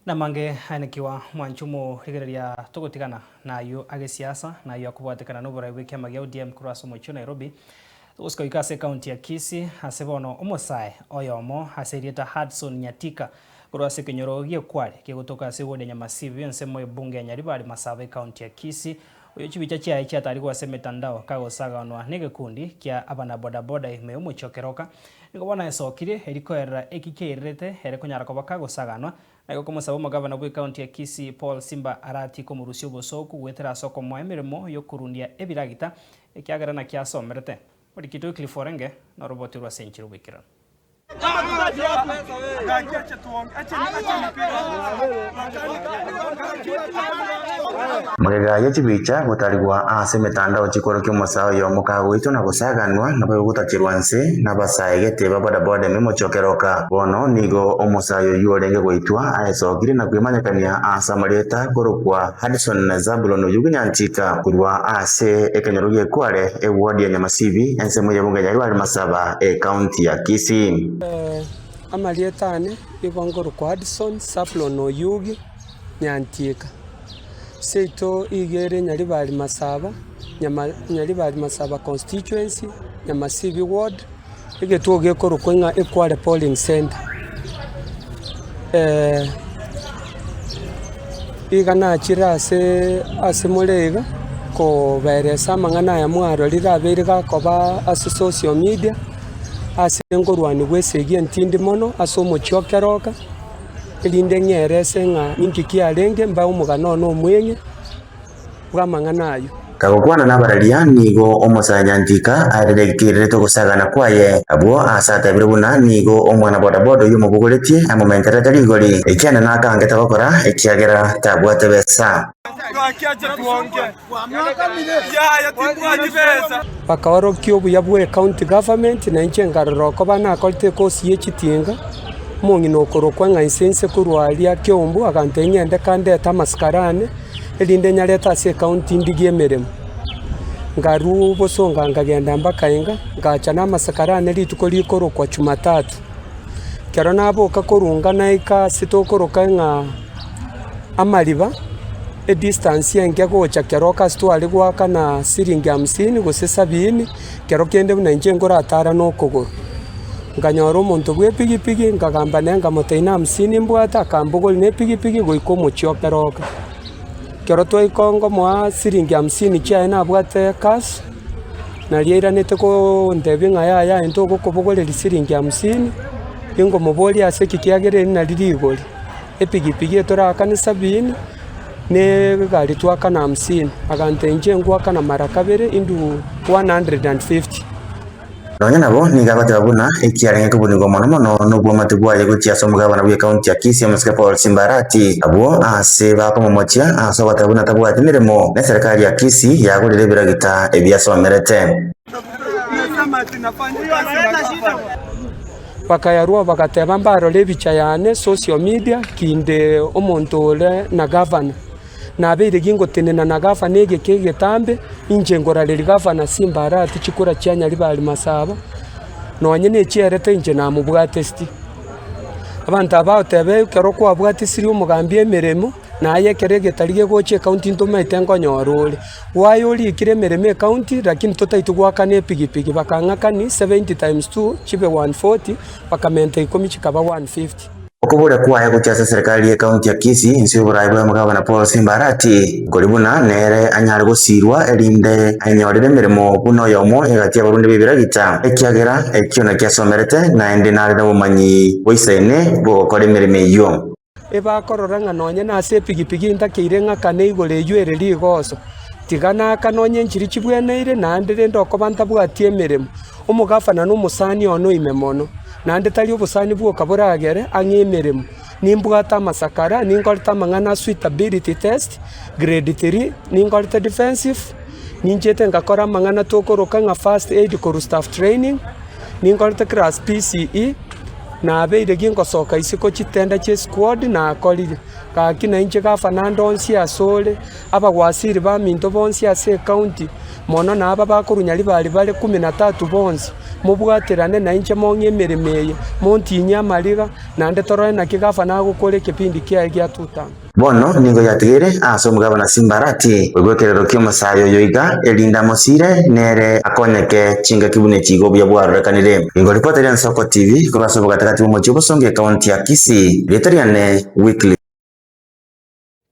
Na mange hanikiwa mwanchumo rigereria tugutigana na yu agisiasa na yu akubwatikana n'ubura w'ikiama gya ODM kuraso mu Nairobi usko ikase county ya Kisii hasebono omosai oyomo haserieta Hudson Nyatika kurase kinyoro gyekware kigutoka segode nyamasivi nsemo ebunge ya Nyaribari Masabe county ya Kisii uyo chibicha chia atari kwa semetandao kagosaganwa n'egikundi kya abana bodaboda ime umuchokeroka nikobona esokire erikoera ekikirete erekunyara kobaka gosaganwa na gokomusaba omugavana bwa county ya Kisii Paul Simba arati komurusyo bosoku gwetera soko mwemeremo yo kurundia ebiragita ekyagarana kyasomerete Odikito Cliforenge na roboti rwa Senchiru Bikira. Magega yechibicha gutarigwa ase metandao chikoro ky'omusao yomukago ito na gusaganwa nabo gutachirwanse nabasaegete babodaboda memochokeroka bono nigo omusayo yorenge goitwa aesogire na kwimanyakania asa mareta korokwa Hudson na Zabulon Nyatika kurwa ase ekenyorogie kware eward ya Nyamasibi ensemo yabunga Nyaribari Masaba county ya Kisii. Amalietane ibongoro kwa Hudson Zabulon Nyatika seito igere Nyaribari Masaba Nyaribari Masaba constituency Nyamasibi ward igetuoge korokwenga ekware polling center igana chira ase mulega ko beresa mangana ya mwaro lirabiriga koba ase social media ase ngorwani gwesegi ntindi mono ase omochokeroka elinde nyerese nga inkikiarenge mba omugano no omwenye bwa mangana ayo kagokwana n'abararia nigo omusanyantika arerekirire tugusagana kwaye abo asatabire buna nigo omwana bodaboda uyu mubuguretie amumentera tarigori ekyana nakangeta bakora ekyagera tabwate besa bakawarokio buya bwe county government na inchengaroro ko banakolte kosi yechitinga mungino okorokwa nga insense kurwalia kyombu akantenyende kande tamaskarane elinde nyaleta ase county ndigiemeremo ngaru bosonga ngagenda mbakainga ngacha namasakarane lituko likorokwa Jumatatu kero naboka korunga naika sitokoroka nga amaliba distance yange gocha keroka stwali gwaka na siringi 50 gose 70 kero kende buna ngora atara no kogoro nganyoro omonto bwe pigipigi ngagamba nenga moteina 50 mbwata akambogol ne pigipigi goiko mochiokeroka kero toikongo mwa siringi 50 chia na bwate cash na liera nete ko ndebe nga ya ento gokobogolera siringi 50 ingo moboli ase kikiagere na lirigori epigipigi etoraka ni 70 ne gari twaka na 50 agantenje ngwaka na marakabere indu 150 Nonya nabo nigabatira buna ekiarenge kubunirwa mono nubwo matigwaye gutiaso mugabana bwa county ya Kisii amusika Paul Simba arati abo ase bakomomotia aso batabuna tabwate miremo na serikali ya Kisii yagurire biragita ebyasomerete bakayarwa bakateba mbaro lebicha yane social media kinde omonto ole na governor na beire gingo tenena na governor ege kegetambe inje ngorale governor Simba arati chikura kya Nyaribari Masaba nonye ne chierete inje na mubwa test abantu abao tebe kero kwa bwati siri umugambi emeremo na yekerege talige goche county ntoma itengo nyorole wayoli ikiremereme county lakini totaitugwaka ne pigipigi bakangaka ni 70 times 2 chibe 140 bakamenta ikomi chikaba 150 okubura kwaye gutiasa serikali ya county ya Kisii insiyo buraibu mugabana Paul Simba arati golibuna nere anyari gusirwa elinde anyorire mirimo buno yomo egati abarundi bibiragita ekyagera ekyona kyasomerete na ende nari nabumanyi boisene bokore mirimo iyo ebakorora nga nonye nase pigipigi ntakeire nga kane igore ywere ligoso tigana kanonye nchiri chibweneire nandire ndoko bantabwatie mirimo omugafana n'umusani ono imemono nande tali obusani bwo kaburagere angemeremo nimbwata masakara ningolta mangana suitability test grade 3 ningolta defensive ninjete ngakora mangana tokoroka nga first aid ko staff training ningolta class PCE na abeire gingosoka isiko chitenda che squad na akorire gaki na inche gafana ndonsi asore abagwasiri ba minto bonsi ase county mono na aba bakorunyari bari 13 bonsi mubwaterane na inche monye emeremeye montinya amariga nande torore na kigafana gukore kipindi kia gia tuta bono ningo yatigire ase omugabana Simbarati ogwekerero kia omosayo yoiga elinda mosire nere akonyeke chinga kibune chigo bya bwarorekanire ingo ripota ya Nsoko TV kurasa bogatakati mochibo songe kaunti ya Kisii Letariane Weekly.